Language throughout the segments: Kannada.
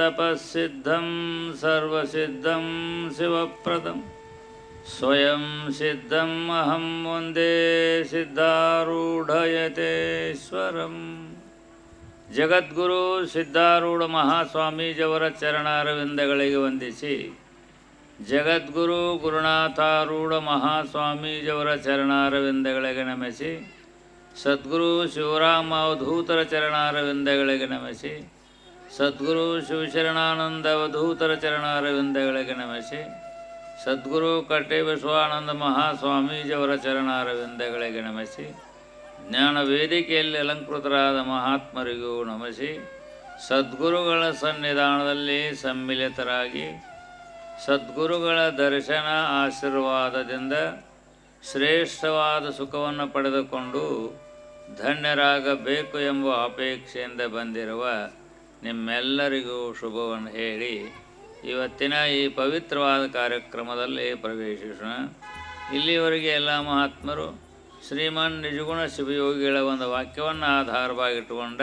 ತಪಸ್ಸಿದ್ಧಂ ಸರ್ವಸಿದ್ಧಂ ಶಿವಪ್ರದಂ ಸ್ವಯಂ ಸಿದ್ಧಂ ಅಹಂ ವಂದೇ ಸಿದ್ಧಾರೂಢಯತೇಶ್ವರಂ. ಜಗದ್ಗುರು ಸಿದ್ಧಾರೂಢ ಮಹಾಸ್ವಾಮೀಜಿಯವರ ಚರಣಾರವಿಂದಗಳಿಗೆ ವಂದಿಸಿ, ಜಗದ್ಗುರು ಗುರುನಾಥಾರೂಢ ಮಹಾಸ್ವಾಮೀಜಿಯವರ ಚರಣಾರವಿಂದಗಳಿಗೆ ನಮಿಸಿ, ಸದ್ಗುರು ಶಿವರಾಮ ಅವಧೂತರ ಚರಣಾರವಿಂದಗಳಿಗೆ ನಮಿಸಿ, ಸದ್ಗುರು ಶಿವಶರಣಾನಂದ ಅವಧೂತರ ಚರಣಾರವಿಂದಗಳಿಗೆ ನಮಿಸಿ, ಸದ್ಗುರು ಕಟ್ಟೆ ಬಸವಾನಂದ ಮಹಾಸ್ವಾಮೀಜಿಯವರ ಚರಣಾರವಿಂದಗಳಿಗೆ ನಮಿಸಿ, ಜ್ಞಾನ ವೇದಿಕೆಯಲ್ಲಿ ಅಲಂಕೃತರಾದ ಮಹಾತ್ಮರಿಗೂ ನಮಿಸಿ, ಸದ್ಗುರುಗಳ ಸನ್ನಿಧಾನದಲ್ಲಿ ಸಮ್ಮಿಲಿತರಾಗಿ ಸದ್ಗುರುಗಳ ದರ್ಶನ ಆಶೀರ್ವಾದದಿಂದ ಶ್ರೇಷ್ಠವಾದ ಸುಖವನ್ನು ಪಡೆದುಕೊಂಡು ಧನ್ಯರಾಗಬೇಕು ಎಂಬ ಅಪೇಕ್ಷೆಯಿಂದ ಬಂದಿರುವ ನಿಮ್ಮೆಲ್ಲರಿಗೂ ಶುಭವನ್ನು ಹೇಳಿ ಇವತ್ತಿನ ಈ ಪವಿತ್ರವಾದ ಕಾರ್ಯಕ್ರಮದಲ್ಲಿ ಪ್ರವೇಶಿಸೋಣ. ಇಲ್ಲಿವರೆಗೆ ಎಲ್ಲ ಮಹಾತ್ಮರು ಶ್ರೀಮನ್ ನಿಜಗುಣ ಶಿವಯೋಗಿಗಳ ಒಂದು ವಾಕ್ಯವನ್ನು ಆಧಾರವಾಗಿಟ್ಟುಕೊಂಡ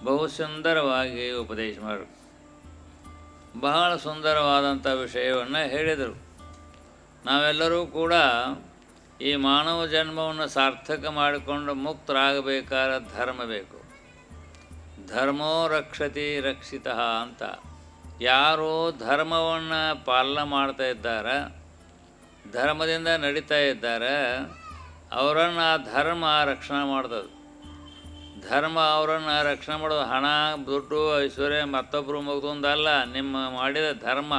ಬಹು ಸುಂದರವಾಗಿ ಉಪದೇಶ ಮಾಡಿದರು. ಬಹಳ ಸುಂದರವಾದಂಥ ವಿಷಯವನ್ನು ಹೇಳಿದರು. ನಾವೆಲ್ಲರೂ ಕೂಡ ಈ ಮಾನವ ಜನ್ಮವನ್ನು ಸಾರ್ಥಕ ಮಾಡಿಕೊಂಡು ಮುಕ್ತರಾಗಬೇಕಾದ ಧರ್ಮ ಬೇಕು. ಧರ್ಮೋ ರಕ್ಷತಿ ರಕ್ಷಿತಃ ಅಂತ ಯಾರು ಧರ್ಮವನ್ನು ಪಾಲನೆ ಮಾಡ್ತಾ ಇದ್ದಾರೆ, ಧರ್ಮದಿಂದ ನಡೀತಾ ಇದ್ದಾರೆ, ಅವರನ್ನು ಆ ಧರ್ಮ ರಕ್ಷಣೆ ಮಾಡ್ತದೆ. ಧರ್ಮ ಅವರನ್ನು ರಕ್ಷಣೆ ಮಾಡೋದು ಹಣ, ದುಡ್ಡು, ಐಶ್ವರ್ಯ ಮತ್ತೊಬ್ಬರು ಮುಗ್ದೊಂದಲ್ಲ. ನಿಮ್ಮ ಮಾಡಿದ ಧರ್ಮ,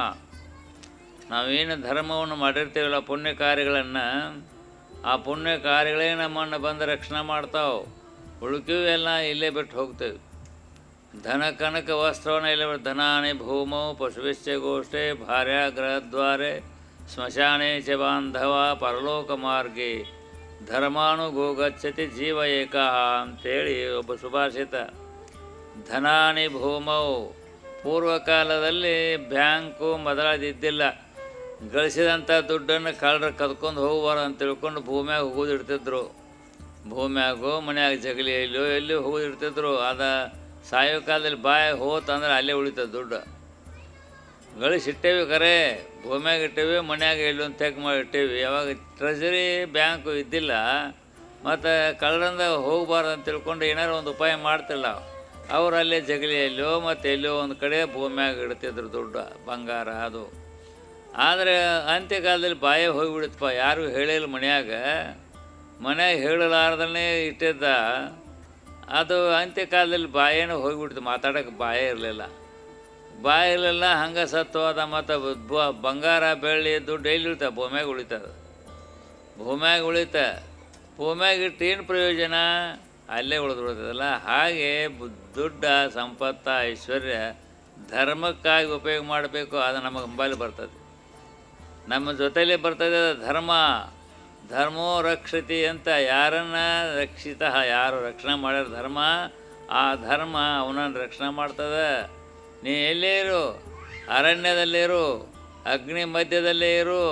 ನಾವೇನು ಧರ್ಮವನ್ನು ಮಾಡಿರ್ತೀವಲ್ಲ ಪುಣ್ಯ ಕಾರ್ಯಗಳನ್ನು, ಆ ಪುಣ್ಯ ಕಾರ್ಯಗಳೇ ನಮ್ಮನ್ನು ಬಂದು ರಕ್ಷಣೆ ಮಾಡ್ತಾವೆ. ಉಳುಕಿವು ಎಲ್ಲ ಇಲ್ಲೇ ಬಿಟ್ಟು ಹೋಗ್ತೇವೆ. ಧನ ಕನಕ ವಸ್ತ್ರವನ್ನು ಇಲ್ಲೇ ಬಿಟ್ಟು ಧನಾನಿ ಭೂಮೌ ಪಶುವಿಶ್ಚ ಗೋಷ್ಠೆ ಭಾರ್ಯ ಗೃಹದ್ವಾರೆ ಸ್ಮಶಾನೆ ಚ ಬಾಂಧವ ಪರಲೋಕ ಮಾರ್ಗೆ ಧರ್ಮಾನುಗೋ ಗಚ್ಚತಿ ಜೀವ ಏಕಃ ಅಂತೇಳಿ ಒಬ್ಬ ಸುಭಾಷಿತ. ಧನಾನಿ ಭೂಮೌ, ಪೂರ್ವಕಾಲದಲ್ಲಿ ಬ್ಯಾಂಕು ಮೊದಲಾದಿದ್ದಿಲ್ಲ. ಗಳಿಸಿದಂಥ ದುಡ್ಡನ್ನು ಕಳ್ಳರು ಕದ್ಕೊಂಡು ಹೋಗಬಾರ್ದು ಅಂತ ತಿಳ್ಕೊಂಡು ಭೂಮ್ಯಾಗ ಹೋಗೋದಿಡ್ತಿದ್ರು. ಭೂಮ್ಯಾಗೋ ಮನ್ಯಾಗ ಜಗಲಿಯಲ್ಲೋ ಎಲ್ಲಿ ಹೋಗೋದಿಡ್ತಿದ್ರು. ಅದ ಸಾಯೋ ಕಾಲದಲ್ಲಿ ಬಾಯಿ ಹೋತಂದ್ರೆ ಅಲ್ಲೇ ಉಳಿತದೆ ದುಡ್ಡು. ಗಳಿಸಿಟ್ಟೇವಿ, ಖರೆ ಭೂಮ್ಯಾಗ ಇಟ್ಟೇವಿ, ಮನ್ಯಾಗ ಎಲ್ಲೋ ತೆಗ್ ಮಾಡಿ ಇಟ್ಟೇವಿ. ಯಾವಾಗ ಟ್ರೆಜರಿ ಬ್ಯಾಂಕು ಇದ್ದಿಲ್ಲ, ಮತ್ತು ಕಳ್ಳರಿಂದ ಹೋಗಬಾರ್ದು ಅಂತ ತಿಳ್ಕೊಂಡು ಏನಾರು ಒಂದು ಉಪಾಯ ಮಾಡ್ತಿಲ್ಲ. ಅವ್ರು ಅಲ್ಲೇ ಜಗಲಿಯಲ್ಲೋ ಮತ್ತು ಎಲ್ಲೋ ಒಂದು ಕಡೆ ಭೂಮ್ಯಾಗ ಇಡ್ತಿದ್ರು ದುಡ್ಡು, ಬಂಗಾರ ಅದು. ಆದರೆ ಅಂತ್ಯಕಾಲದಲ್ಲಿ ಬಾಯೇ ಹೋಗಿಬಿಡುತ್ತಪ್ಪ. ಯಾರೂ ಹೇಳಿಲ್ಲ ಮನ್ಯಾಗ ಹೇಳಲಾರ್ದೇ ಇಟ್ಟಿದ್ದ. ಅದು ಅಂತ್ಯಕಾಲದಲ್ಲಿ ಬಾಯೇನೋ ಹೋಗಿಬಿಡ್ತು, ಮಾತಾಡೋಕ್ಕೆ ಬಾಯೇ ಇರಲಿಲ್ಲ. ಹಂಗೆ ಸತ್ತು ಹೋದ. ಮತ್ತು ಬಂಗಾರ ಬೆಳ್ಳಿ ದುಡ್ಡು ಎಲ್ಲಿ ಉಳಿತಾವೆ? ಭೂಮ್ಯಾಗ ಉಳಿತದೆ. ಭೂಮ್ಯಾಗ ಇಟ್ಟು ಏನು ಪ್ರಯೋಜನ? ಅಲ್ಲೇ ಉಳಿದ್ಬಿಡ್ತದಲ್ಲ. ಹಾಗೆ ದುಡ್ಡ, ಸಂಪತ್ತ, ಐಶ್ವರ್ಯ ಧರ್ಮಕ್ಕಾಗಿ ಉಪಯೋಗ ಮಾಡಬೇಕು. ಅದು ನಮಗೆ ಅಂಬಾಲಿ ಬರ್ತದೆ, ನಮ್ಮ ಜೊತೆಯಲ್ಲೇ ಬರ್ತದೆ ಧರ್ಮ. ಧರ್ಮೋ ರಕ್ಷತಿ ಅಂತ ಯಾರನ್ನು ರಕ್ಷಿತ, ಯಾರು ರಕ್ಷಣೆ ಮಾಡ್ಯಾರ ಧರ್ಮ, ಆ ಧರ್ಮ ಅವನನ್ನು ರಕ್ಷಣೆ ಮಾಡ್ತದೆ. ನೀ ಎಲ್ಲೇ ಇರು, ಅರಣ್ಯದಲ್ಲಿರು, ಅಗ್ನಿ ಮಧ್ಯದಲ್ಲೇ ಇರು,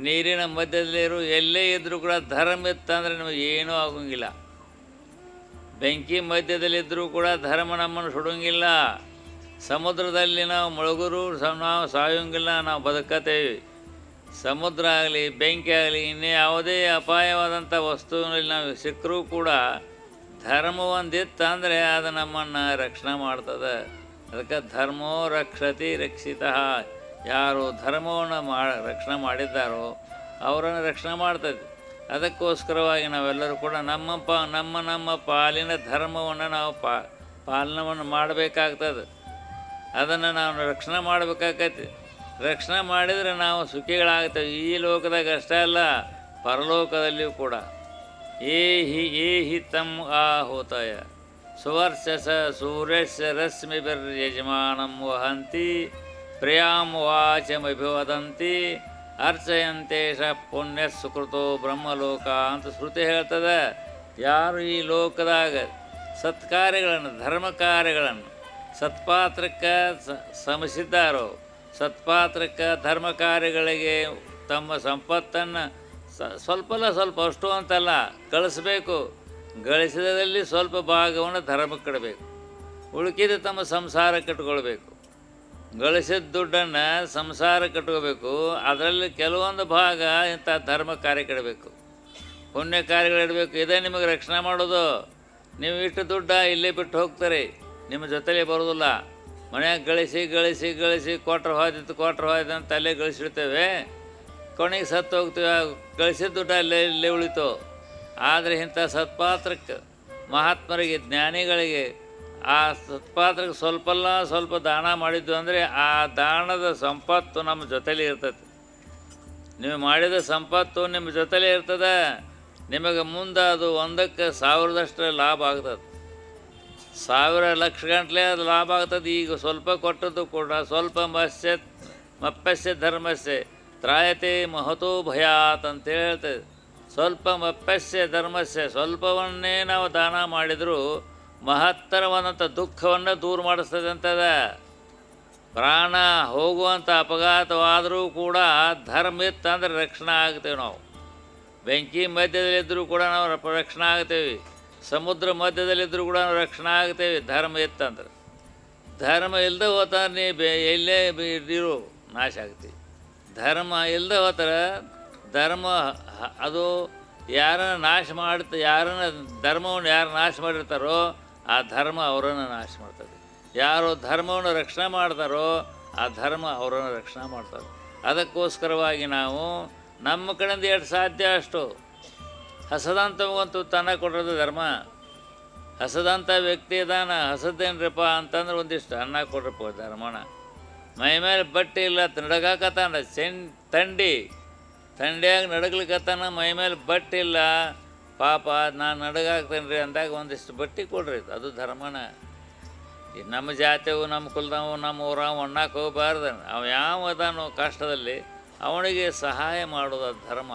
ನೀರಿನ ಮಧ್ಯದಲ್ಲೇ ಇರು, ಎಲ್ಲೇ ಇದ್ದರೂ ಕೂಡ ಧರ್ಮ ಇತ್ತಂದರೆ ನಮಗೆ ಏನೂ ಆಗೋಂಗಿಲ್ಲ. ಬೆಂಕಿ ಮಧ್ಯದಲ್ಲಿದ್ದರೂ ಕೂಡ ಧರ್ಮ ನಮ್ಮನ್ನು ಸುಡೋಂಗಿಲ್ಲ. ಸಮುದ್ರದಲ್ಲಿ ನಾವು ಮುಳುಗರು ನಾವು ಸಾಯೋಂಗಿಲ್ಲ, ನಾವು ಬದುಕತ್ತೇವೆ. ಸಮುದ್ರ ಆಗಲಿ, ಬೆಂಕಿ ಆಗಲಿ, ಇನ್ನೇ ಯಾವುದೇ ಅಪಾಯವಾದಂಥ ವಸ್ತುವಿನಲ್ಲಿ ನಾವು ಸಿಕ್ಕರೂ ಕೂಡ ಧರ್ಮ ಒಂದಿತ್ತು ಅಂದರೆ ಅದು ನಮ್ಮನ್ನು ರಕ್ಷಣೆ ಮಾಡ್ತದೆ. ಅದಕ್ಕೆ ಧರ್ಮೋ ರಕ್ಷತಿ ರಕ್ಷಿತ. ಯಾರು ಧರ್ಮವನ್ನು ರಕ್ಷಣೆ ಮಾಡಿದ್ದಾರೋ ಅವರನ್ನು ರಕ್ಷಣೆ ಮಾಡ್ತದೆ. ಅದಕ್ಕೋಸ್ಕರವಾಗಿ ನಾವೆಲ್ಲರೂ ಕೂಡ ನಮ್ಮ ಪಾಲಿನ ಧರ್ಮವನ್ನು ನಾವು ಪಾಲನವನ್ನು ಮಾಡಬೇಕಾಗ್ತದೆ. ಅದನ್ನು ನಾವು ರಕ್ಷಣೆ ಮಾಡಬೇಕಾಗತ್ತೆ. ರಕ್ಷಣೆ ಮಾಡಿದರೆ ನಾವು ಸುಖಿಗಳಾಗ್ತೇವೆ. ಈ ಲೋಕದಾಗ ಅಷ್ಟೇ ಅಲ್ಲ, ಪರಲೋಕದಲ್ಲಿಯೂ ಕೂಡ. ಏಹಿ ತಮ್ ಆಹುತಯ ಸುವರ್ಚಸ ಸೂರ್ಯಸ್ಯ ರಶ್ಮಿಭಿರ್ಯಜಮಾನಂ ವಹಂತಿ ಪ್ರಿಯಾಂ ವಾಚಮಭಿವದಂತಿ ಅರ್ಚಯಂತೇಶ ಪುಣ್ಯ ಸುಕೃತೋ ಬ್ರಹ್ಮಲೋಕ ಅಂತ ಶ್ರುತಿ ಹೇಳ್ತದೆ. ಯಾರು ಈ ಲೋಕದಾಗ ಸತ್ಕಾರ್ಯಗಳನ್ನು, ಧರ್ಮ ಕಾರ್ಯಗಳನ್ನು ಸತ್ಪಾತ್ರಕ್ಕೆ ಶ್ರಮಿಸಿದ್ದಾರೋ, ಸತ್ಪಾತ್ರಕ್ಕೆ ಧರ್ಮ ಕಾರ್ಯಗಳಿಗೆ ತಮ್ಮ ಸಂಪತ್ತನ್ನು ಸ್ವಲ್ಪ ಅಷ್ಟು ಅಂತಲ್ಲ ಗಳಿಸಬೇಕು. ಗಳಿಸಿದಲ್ಲಿ ಸ್ವಲ್ಪ ಭಾಗವನ್ನು ಧರ್ಮಕ್ಕೆ ಇಡಬೇಕು, ಉಳುಕಿದ ತಮ್ಮ ಸಂಸಾರ ಕಟ್ಕೊಳ್ಬೇಕು. ಗಳಿಸಿದ ದುಡ್ಡನ್ನು ಸಂಸಾರ ಕಟ್ಕೋಬೇಕು. ಅದರಲ್ಲಿ ಕೆಲವೊಂದು ಭಾಗ ಇಂಥ ಧರ್ಮ ಕಾರ್ಯಕ್ಕೆ ಇಡಬೇಕು, ಪುಣ್ಯ ಕಾರ್ಯಗಳಿಡಬೇಕು. ಇದೇ ನಿಮಗೆ ರಕ್ಷಣೆ ಮಾಡೋದು. ನೀವು ಇಷ್ಟು ದುಡ್ಡ ಇಲ್ಲೇ ಬಿಟ್ಟು ಹೋಗ್ತಾರೆ, ನಿಮ್ಮ ಜೊತೆಲೇ ಬರೋದಿಲ್ಲ. ಮನ್ಯಾಗ ಗಳಿಸಿ ಗಳಿಸಿ ಗಳಿಸಿ ಕೊಟ್ರೆ ಹೋಯ್ತು ಅಂತ ಅಲ್ಲೇ ಗಳಿಸಿಡ್ತೇವೆ. ಕೊನೆಗೆ ಸತ್ತು ಹೋಗ್ತೀವಿ, ಗಳಿಸಿದ ದುಡ್ಡ ಇಲ್ಲೇ ಉಳಿತು. ಆದರೆ ಇಂಥ ಸತ್ಪಾತ್ರಕ್ಕೆ, ಮಹಾತ್ಮರಿಗೆ, ಜ್ಞಾನಿಗಳಿಗೆ ಆ ಸತ್ಪಾತ್ರಕ್ಕೆ ಸ್ವಲ್ಪ ದಾನ ಮಾಡಿದ್ದು ಅಂದರೆ ಆ ದಾನದ ಸಂಪತ್ತು ನಮ್ಮ ಜೊತೆಲೇ ಇರ್ತದೆ. ನೀವು ಮಾಡಿದ ಸಂಪತ್ತು ನಿಮ್ಮ ಜೊತೆಲೇ ಇರ್ತದೆ. ನಿಮಗೆ ಮುಂದೆ ಅದು 1ಕ್ಕೆ 1000ದಷ್ಟು ಲಾಭ ಆಗ್ತದೆ. 1000 ಲಕ್ಷ ಗಂಟಲೆ ಅದು ಲಾಭ ಆಗ್ತದೆ. ಈಗ ಸ್ವಲ್ಪ ಕೊಟ್ಟದ್ದು ಕೂಡ ಸ್ವಲ್ಪ ಮಪ್ಪಸ್ಯ ಧರ್ಮಸ್ಯ ತ್ರಾಯತೆ ಮಹತೋ ಭಯಾತ್ ಅಂತೇಳಿ ಹೇಳ್ತದೆ. ಸ್ವಲ್ಪ ಮಪ್ಪಸ್ಯ ಧರ್ಮಸ್ಯ, ಸ್ವಲ್ಪವನ್ನೇ ನಾವು ದಾನ ಮಾಡಿದರೂ ಮಹತ್ತರವಾದಂಥ ದುಃಖವನ್ನು ದೂರ ಮಾಡಿಸ್ತದೆ ಅಂತದ. ಪ್ರಾಣ ಹೋಗುವಂಥ ಅಪಘಾತವಾದರೂ ಕೂಡ ಧರ್ಮ ಇತ್ತಂದ್ರೆ ರಕ್ಷಣೆ ಆಗ್ತೇವೆ ನಾವು. ಬೆಂಕಿ ಮಧ್ಯದಲ್ಲಿದ್ದರೂ ಕೂಡ ನಾವು ರಕ್ಷಣೆ ಆಗ್ತೇವೆ. ಸಮುದ್ರ ಮಧ್ಯದಲ್ಲಿದ್ದರೂ ಕೂಡ ನಾವು ರಕ್ಷಣೆ ಆಗ್ತೇವೆ ಧರ್ಮ ಇತ್ತಂದ್ರೆ. ಧರ್ಮ ಇಲ್ಲದೆ ಹೋತಾರೆ ನೀ ಎಲ್ಲೇ ಇರೋ ನಾಶ ಆಗ್ತೀವಿ. ಧರ್ಮ ಇಲ್ಲದೆ ಹೋತಾರೆ ಧರ್ಮ ಅದು ಯಾರನ್ನು ನಾಶ ಯಾರನ್ನು ಧರ್ಮವನ್ನು ಯಾರು ನಾಶ ಮಾಡಿರ್ತಾರೋ ಆ ಧರ್ಮ ಅವರನ್ನು ನಾಶ ಮಾಡ್ತದೆ. ಯಾರು ಧರ್ಮವನ್ನು ರಕ್ಷಣೆ ಮಾಡ್ತಾರೋ ಆ ಧರ್ಮ ಅವರನ್ನು ರಕ್ಷಣೆ ಮಾಡ್ತಾರೆ. ಅದಕ್ಕೋಸ್ಕರವಾಗಿ ನಾವು ನಮ್ಮ ಕಡೆಯಿಂದ ಎಷ್ಟು ಸಾಧ್ಯ ಅಷ್ಟು ಹಸದಂಥವಂತೂ ತನ್ನ ಕೊಟ್ಟಿರೋದು ಧರ್ಮ. ಹಸದಂಥ ವ್ಯಕ್ತಿ ಇದಾನ, ಹಸದೇನ್ರಪ್ಪ ಅಂತಂದ್ರೆ ಒಂದಿಷ್ಟು ಅನ್ನ ಕೊಡ್ರಪ್ಪ ಧರ್ಮನ. ಮೈ ಮೇಲೆ ಬಟ್ಟೆ ಇಲ್ಲ, ನಡಗಾಕತ್ತಾನ ಥಂಡಿಯಾಗಿ ನಡಗ್ಲಿಕ್ಕತ್ತಾನ, ಮೈ ಮೇಲೆ ಬಟ್ಟೆ ಇಲ್ಲ, ಪಾಪ ನಾನು ನಡಗಾಕ್ತೇನೆ ರೀ ಅಂದಾಗ ಒಂದಿಷ್ಟು ಬಟ್ಟೆ ಕೊಡ್ರಿ, ಅದು ಧರ್ಮನ. ನಮ್ಮ ಜಾತಿಯವು, ನಮ್ಮ ಕುಲದವು, ನಮ್ಮ ಊರವು ಒಣ್ಣಕ್ಕೆ ಹೋಗಬಾರ್ದು. ಅವ ಯಾವ ಅದಾನೋ ಕಷ್ಟದಲ್ಲಿ ಅವನಿಗೆ ಸಹಾಯ ಮಾಡೋದು ಅದು ಧರ್ಮ.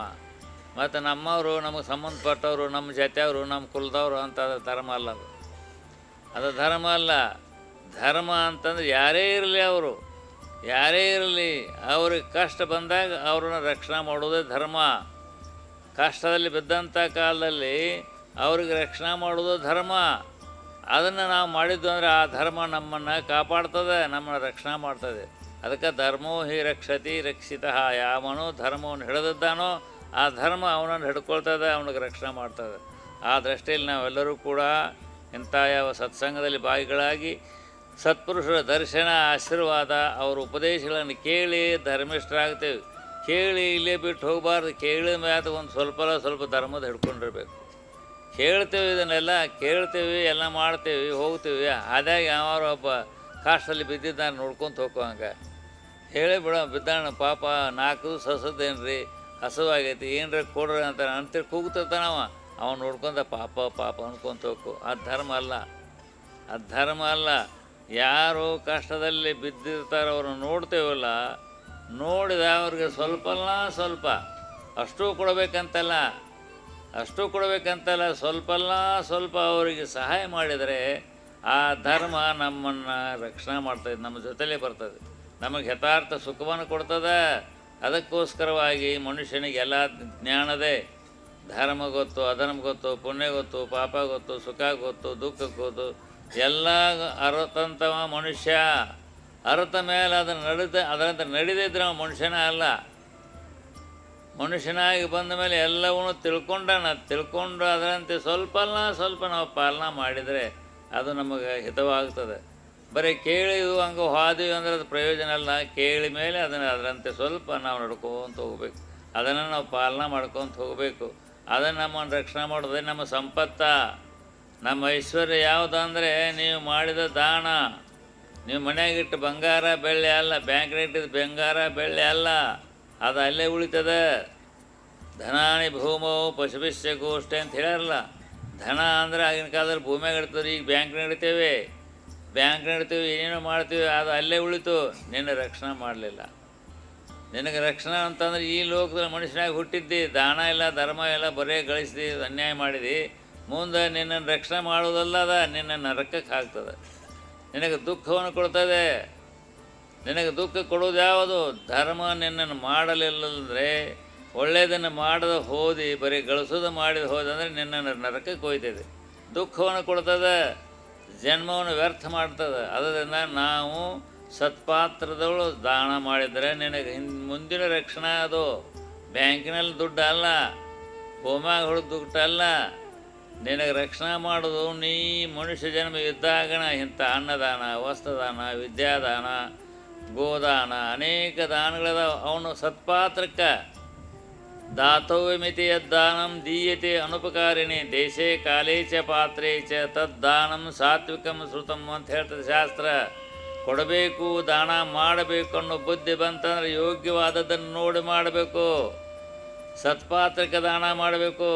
ಮತ್ತು ನಮ್ಮವರು, ನಮಗೆ ಸಂಬಂಧಪಟ್ಟವರು, ನಮ್ಮ ಜಾತಿಯವರು, ನಮ್ಮ ಕುಲದವರು ಅಂತ ಅದು ಧರ್ಮ ಅಲ್ಲ. ಅದು ಧರ್ಮ ಅಲ್ಲ. ಧರ್ಮ ಅಂತಂದ್ರೆ ಯಾರೇ ಇರಲಿ ಅವ್ರಿಗೆ ಕಷ್ಟ ಬಂದಾಗ ಅವ್ರನ್ನ ರಕ್ಷಣೆ ಮಾಡೋದೇ ಧರ್ಮ. ಕಷ್ಟದಲ್ಲಿ ಬಿದ್ದಂಥ ಕಾಲದಲ್ಲಿ ಅವ್ರಿಗೆ ರಕ್ಷಣೆ ಮಾಡೋದು ಧರ್ಮ. ಅದನ್ನು ನಾವು ಮಾಡಿದ್ದು ಅಂದರೆ ಆ ಧರ್ಮ ನಮ್ಮನ್ನು ಕಾಪಾಡ್ತದೆ, ನಮ್ಮನ್ನು ರಕ್ಷಣೆ ಮಾಡ್ತದೆ. ಅದಕ್ಕೆ ಧರ್ಮೋ ಹಿ ರಕ್ಷತಿ ರಕ್ಷಿತ. ಯಾವನು ಧರ್ಮವನ್ನು ಹಿಡಿದಿದ್ದಾನೋ ಆ ಧರ್ಮ ಅವನನ್ನು ಹಿಡ್ಕೊಳ್ತದೆ, ಅವನಿಗೆ ರಕ್ಷಣೆ ಮಾಡ್ತದೆ. ಆ ದೃಷ್ಟಿಯಲ್ಲಿ ನಾವೆಲ್ಲರೂ ಕೂಡ ಇಂಥ ಯಾವ ಸತ್ಸಂಗದಲ್ಲಿ ಭಾಗಿಗಳಾಗಿ ಸತ್ಪುರುಷರ ದರ್ಶನ, ಆಶೀರ್ವಾದ, ಅವರ ಉಪದೇಶಗಳನ್ನು ಕೇಳಿ ಧರ್ಮಿಷ್ಠರಾಗ್ತೇವೆ. ಕೇಳಿ ಇಲ್ಲೇ ಬಿಟ್ಟು ಹೋಗಬಾರ್ದು. ಕೇಳಿದ ಮೇಲೆ ಒಂದು ಸ್ವಲ್ಪ ಧರ್ಮದ ಹಿಡ್ಕೊಂಡಿರ್ಬೇಕು. ಕೇಳ್ತೇವೆ, ಇದನ್ನೆಲ್ಲ ಕೇಳ್ತೇವೆ, ಎಲ್ಲ ಮಾಡ್ತೇವೆ, ಹೋಗ್ತೀವಿ. ಅದಾಗ ಯಾವಾರ ಒಬ್ಬ ಕಾಷ್ಟಲ್ಲಿ ಬಿದ್ದಿದ್ದಾನೆ ನೋಡ್ಕೊತ ಹೋಗೋಂಗೆ ಹೇಳಿ ಬಿದ್ದಾಣ, ಪಾಪ 4 ದಿವಸ ಹಸದೇನ್ರಿ, ಹಸುವಾಗೈತಿ, ಏನರ ಕೊಡ್ರಿ ಅಂತ ಅಂತೇಳಿ ಕೂಗ್ತಿರ್ತಾನವ. ಅವನು ನೋಡ್ಕೊಂಡ ಪಾಪ ಅನ್ಕೊಂತ ಹೋಗು. ಅದು ಧರ್ಮ ಅಲ್ಲ. ಯಾರು ಕಷ್ಟದಲ್ಲಿ ಬಿದ್ದಿರ್ತಾರೋ ಅವ್ರನ್ನ ನೋಡ್ತೇವಲ್ಲ, ನೋಡಿದ ಅವ್ರಿಗೆ ಸ್ವಲ್ಪ ಅಷ್ಟೂ ಕೊಡಬೇಕಂತಲ್ಲ, ಸ್ವಲ್ಪ ಅವರಿಗೆ ಸಹಾಯ ಮಾಡಿದರೆ ಆ ಧರ್ಮ ನಮ್ಮನ್ನು ರಕ್ಷಣೆ ಮಾಡ್ತದೆ, ನಮ್ಮ ಜೊತೆಲೇ ಬರ್ತದೆ, ನಮಗೆ ಯಥಾರ್ಥ ಸುಖವನ್ನು ಕೊಡ್ತದೆ. ಅದಕ್ಕೋಸ್ಕರವಾಗಿ ಮನುಷ್ಯನಿಗೆ ಎಲ್ಲ ಜ್ಞಾನದೇ. ಧರ್ಮ ಗೊತ್ತು, ಅಧರ್ಮ ಗೊತ್ತು, ಪುಣ್ಯ ಗೊತ್ತು, ಪಾಪ ಗೊತ್ತು, ಸುಖ ಗೊತ್ತು, ದುಃಖ ಗೊತ್ತು, ಎಲ್ಲ ಅರತಂತವ ಮನುಷ್ಯ. ಅರ್ಥ ಮೇಲೆ ಅದರಂತೆ ನಡೆದಿದ್ರೆ ಅವ ಮನುಷ್ಯನೇ ಅಲ್ಲ. ಮನುಷ್ಯನಾಗಿ ಬಂದ ಮೇಲೆ ಎಲ್ಲವನ್ನೂ ತಿಳ್ಕೊಂಡು ಅದರಂತೆ ಸ್ವಲ್ಪ ನಾವು ಪಾಲನೆ ಮಾಡಿದರೆ ಅದು ನಮಗೆ ಹಿತವಾಗ್ತದೆ. ಬರೀ ಕೇಳಿವು ಹಂಗೆ ಹೋದಿವಿ ಅಂದರೆ ಅದು ಪ್ರಯೋಜನ ಅಲ್ಲ. ಕೇಳಿ ಮೇಲೆ ಅದರಂತೆ ಸ್ವಲ್ಪ ನಾವು ನಡ್ಕೊತ ಹೋಗ್ಬೇಕು, ಅದನ್ನು ನಾವು ಪಾಲನೆ ಮಾಡ್ಕೊತ ಹೋಗಬೇಕು. ಅದನ್ನು ನಮ್ಮನ್ನು ರಕ್ಷಣೆ ಮಾಡೋದೇ ನಮ್ಮ ಸಂಪತ್ತ, ನಮ್ಮ ಐಶ್ವರ್ಯ. ಯಾವುದಂದರೆ ನೀವು ಮಾಡಿದ ದಾನ. ನೀವು ಮನೆಯಾಗಿಟ್ಟು ಬಂಗಾರ ಬೆಳ್ಳಿ ಅಲ್ಲ, ಬ್ಯಾಂಕ್ನಾಗಿಟ್ಟಿದ್ದು ಬಂಗಾರ ಬೆಳ್ಳಿ ಅಲ್ಲ, ಅದು ಅಲ್ಲೇ ಉಳಿತದೆ. ಧನಾನಿ ಭೂಮೋ ಪಶುಭಿಷ್ಯ ಗೋಷ್ಠಿ ಅಂತ ಹೇಳ್ಯಾರಲ್ಲ. ಧನ ಅಂದರೆ ಆಗಿನ ಕಾಲದಲ್ಲಿ ಭೂಮಿಯಾಗ ಇಡ್ತಾರೆ, ಈಗ ಬ್ಯಾಂಕ್ನಾಗ ಇಡ್ತೇವೆ, ಏನೇನೋ ಮಾಡ್ತೀವಿ, ಅದು ಅಲ್ಲೇ ಉಳಿತು. ನಿನ್ನ ರಕ್ಷಣೆ ಮಾಡಲಿಲ್ಲ. ನಿನಗೆ ರಕ್ಷಣೆ ಅಂತಂದ್ರೆ ಈ ಲೋಕದಲ್ಲಿ ಮನುಷ್ಯನಾಗಿ ಹುಟ್ಟಿದ್ದಿ, ದಾನ ಇಲ್ಲ, ಧರ್ಮ ಇಲ್ಲ, ಬರೇ ಗಳಿಸಿದಿ, ಅನ್ಯಾಯ ಮಾಡಿದಿ. ಮುಂದೆ ನಿನ್ನನ್ನು ರಕ್ಷಣೆ ಮಾಡೋದಲ್ಲ, ನಿನ್ನ ನರಕಕ್ಕೆ ಹಾಕ್ತದೆ, ನಿನಗೆ ದುಃಖವನ್ನು ಕೊಡ್ತದೆ. ನಿನಗೆ ದುಃಖ ಕೊಡೋದು ಯಾವುದು? ಧರ್ಮ ನಿನ್ನನ್ನು ಮಾಡಲಿಲ್ಲಂದರೆ, ಒಳ್ಳೆಯದನ್ನು ಮಾಡದೆ ಹೋದಿ, ಬರೀ ಗಳಿಸೋದು ಮಾಡಿದ ಹೋದಂದರೆ ನಿನ್ನನ್ನು ನರಕಕ್ಕೆ ಹೋಯ್ತದೆ, ದುಃಖವನ್ನು ಕೊಡ್ತದೆ, ಜನ್ಮವನ್ನು ವ್ಯರ್ಥ ಮಾಡ್ತದೆ. ಅದರಿಂದ ನಾವು ಸತ್ಪಾತ್ರದವಳು ದಾನ ಮಾಡಿದರೆ ನಿನಗೆ ಮುಂದಿನ ರಕ್ಷಣೆ. ಅದು ಬ್ಯಾಂಕಿನಲ್ಲಿ ದುಡ್ಡು ಅಲ್ಲ, ಹೋಮಾಗ ಹೊಡೆದ ದುಡ್ಡು ಅಲ್ಲ. ನಿನಗೆ ರಕ್ಷಣೆ ಮಾಡೋದು ನೀ ಮನುಷ್ಯ ಜನ್ಮ ಇದ್ದಾಗಣ ಇಂಥ ಅನ್ನದಾನ, ವಸ್ತ್ರದಾನ, ವಿದ್ಯಾದಾನ, ಗೋದಾನ, ಅನೇಕ ದಾನಗಳದ. ಅವನು ಸತ್ಪಾತ್ರಕ್ಕೆ ದಾತವ್ಯಮಿತಿ ಯದ್ದಾನಂ ದೀಯತೆ ಅನುಪಕಾರಿಣಿ ದೇಶೇ ಕಾಲೇ ಚ ಪಾತ್ರೇ ಚ ತದ್ದಾನಂ ಸಾತ್ವಿಕಂ ಶ್ರುತಂ ಅಂತ ಹೇಳ್ತದೆ ಶಾಸ್ತ್ರ. ಕೊಡಬೇಕು, ದಾನ ಮಾಡಬೇಕು ಅನ್ನೋ ಬುದ್ಧಿ ಬಂತಂದ್ರೆ ಯೋಗ್ಯವಾದದ್ದನ್ನು ನೋಡಿ ಮಾಡಬೇಕು. ಸತ್ಪಾತ್ರಕ್ಕೆ ದಾನ ಮಾಡಬೇಕು.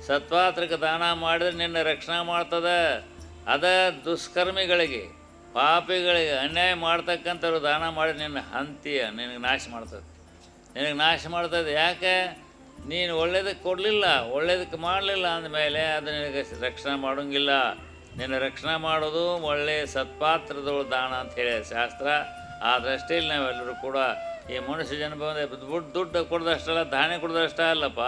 ಸತ್ಪಾತ್ರಕ್ಕೆ ದಾನ ಮಾಡಿದ್ರೆ ನಿನ್ನ ರಕ್ಷಣೆ ಮಾಡ್ತದೆ. ಅದ ದುಷ್ಕರ್ಮಿಗಳಿಗೆ, ಪಾಪಿಗಳಿಗೆ, ಅನ್ಯಾಯ ಮಾಡ್ತಕ್ಕಂಥವ್ರು ದಾನ ಮಾಡಿ ನಿನ್ನ ಹಂತಿಯ ನಿನಗೆ ನಾಶ ಮಾಡ್ತದೆ. ನಿನಗೆ ನಾಶ ಮಾಡ್ತದೆ. ಯಾಕೆ? ನೀನು ಒಳ್ಳೇದಕ್ಕೆ ಕೊಡಲಿಲ್ಲ, ಒಳ್ಳೇದಕ್ಕೆ ಮಾಡಲಿಲ್ಲ ಅಂದಮೇಲೆ ಅದು ನಿನಗೆ ರಕ್ಷಣೆ ಮಾಡೋಂಗಿಲ್ಲ. ನಿನ್ನ ರಕ್ಷಣೆ ಮಾಡೋದು ಒಳ್ಳೆಯ ಸತ್ಪಾತ್ರದವಳು ದಾನ ಅಂತ ಹೇಳಿ ಶಾಸ್ತ್ರ. ಆ ದೃಷ್ಟಿಯಲ್ಲಿ ನಾವೆಲ್ಲರೂ ಕೂಡ ಈ ಮನುಷ್ಯ ಜನ್ಮ ದುಡ್ಡು ಕೊಡೋದಷ್ಟಲ್ಲ, ಧಾನ್ಯ ಕೊಡೋದಷ್ಟ ಅಲ್ಲಪ್ಪ.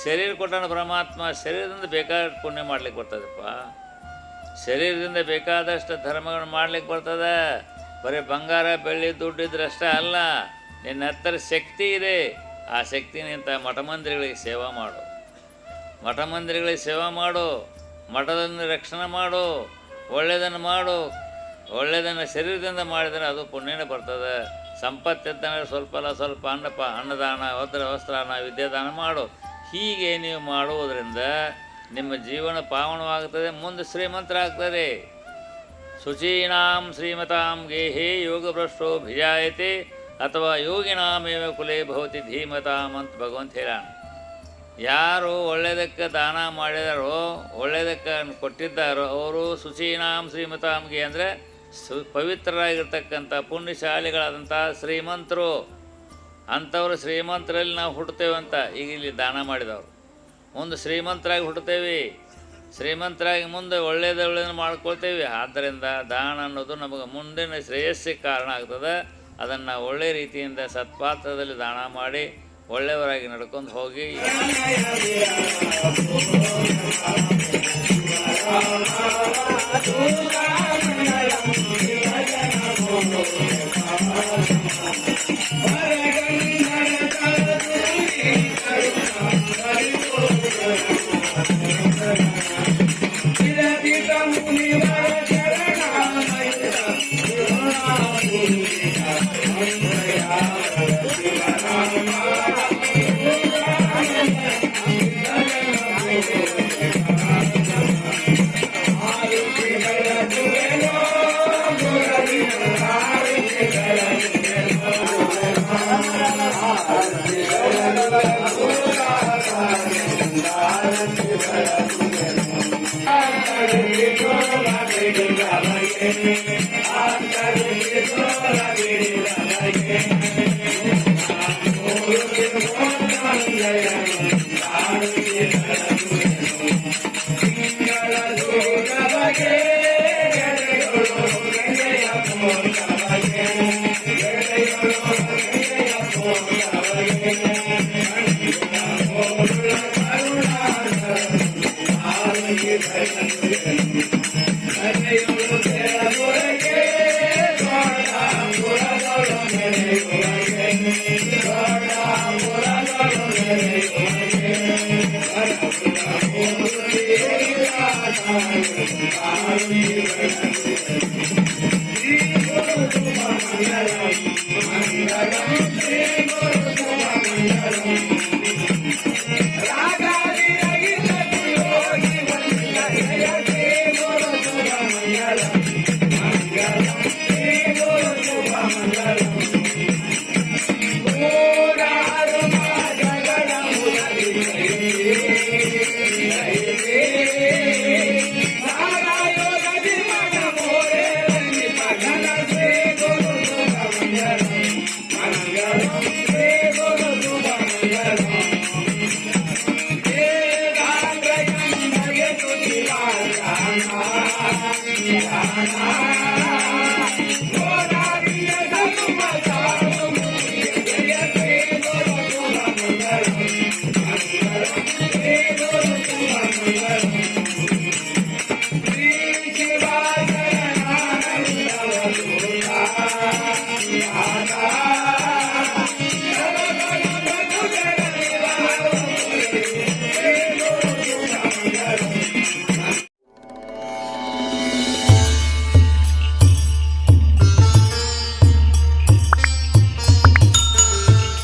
ಶರೀರ ಕೊಟ್ಟಾನ ಪರಮಾತ್ಮ. ಶರೀರದಿಂದ ಬೇಕಾದಷ್ಟು ಪುಣ್ಯ ಮಾಡ್ಲಿಕ್ಕೆ ಬರ್ತದಪ್ಪ. ಶರೀರದಿಂದ ಬೇಕಾದಷ್ಟು ಧರ್ಮಗಳನ್ನು ಮಾಡ್ಲಿಕ್ಕೆ ಬರ್ತದೆ. ಬರೀ ಬಂಗಾರ ಬೆಳ್ಳಿ ದುಡ್ಡು ಇದ್ರೆ ಅಷ್ಟೇ ಅಲ್ಲ, ನಿನ್ನ ಹತ್ತಿರ ಶಕ್ತಿ ಇದೆ. ಆ ಶಕ್ತಿನಿಂದ ಮಠ ಮಂದಿರಗಳಿಗೆ ಸೇವಾ ಮಾಡು. ಮಠ ಮಂದಿರಗಳಿಗೆ ಸೇವಾ ಮಾಡು. ಮಠದಿಂದ ರಕ್ಷಣೆ ಮಾಡು. ಒಳ್ಳೆಯದನ್ನು ಮಾಡು. ಒಳ್ಳೆಯದನ್ನು ಶರೀರದಿಂದ ಮಾಡಿದರೆ ಅದು ಪುಣ್ಯನೇ ಬರ್ತದೆ. ಸಂಪತ್ತಿದ್ದರೆ ಸ್ವಲ್ಪ ಅನ್ನದಾನ, ವಸ್ತ್ರಾನ, ವಿದ್ಯಾದಾನ ಮಾಡು. ಹೀಗೆ ನೀವು ಮಾಡುವುದರಿಂದ ನಿಮ್ಮ ಜೀವನ ಪಾವನವಾಗುತ್ತದೆ, ಮುಂದೆ ಶ್ರೀಮಂತರಾಗ್ತದೆ. ಶುಚೀನಾಂ ಶ್ರೀಮತಾಂ ಗೇಹೇ ಯೋಗಭ್ರಷ್ಟೋ ಭಿಜಾಯತೆ ಅಥವಾ ಯೋಗಿನಾಮೇವ ಕುಲೇ ಭವತಿ ಧೀಮತಾಂ ಅಂತ ಭಗವಂತ ಹೇಳ. ಯಾರು ಒಳ್ಳೆಯದಕ್ಕೆ ದಾನ ಮಾಡಿದಾರೋ, ಒಳ್ಳೆಯದಕ್ಕೆ ಕೊಟ್ಟಿದ್ದಾರೋ ಅವರು ಶುಚೀನಾಂ ಶ್ರೀಮತಾಂಗೆ ಅಂದರೆ ಪವಿತ್ರರಾಗಿರ್ತಕ್ಕಂಥ ಪುಣ್ಯಶಾಲಿಗಳಾದಂಥ ಶ್ರೀಮಂತರು. ಅಂಥವ್ರು ಶ್ರೀಮಂತರಲ್ಲಿ ನಾವು ಹುಟ್ಟುತ್ತೇವಂತ. ಈಗ ಇಲ್ಲಿ ದಾನ ಮಾಡಿದವರು ಮುಂದೆ ಶ್ರೀಮಂತರಾಗಿ ಹುಟ್ಟುತ್ತೇವೆ. ಶ್ರೀಮಂತರಾಗಿ ಮುಂದೆ ಒಳ್ಳೆಯದನ್ನು ಮಾಡ್ಕೊಳ್ತೇವೆ. ಆದ್ದರಿಂದ ದಾನ ಅನ್ನೋದು ನಮಗೆ ಮುಂದಿನ ಶ್ರೇಯಸ್ಸಿಗೆ ಕಾರಣ ಆಗ್ತದೆ. ಅದನ್ನು ಒಳ್ಳೆಯ ರೀತಿಯಿಂದ ಸತ್ಪಾತ್ರದಲ್ಲಿ ದಾನ ಮಾಡಿ ಒಳ್ಳೆಯವರಾಗಿ ನಡ್ಕೊಂಡು ಹೋಗಿ Thank you.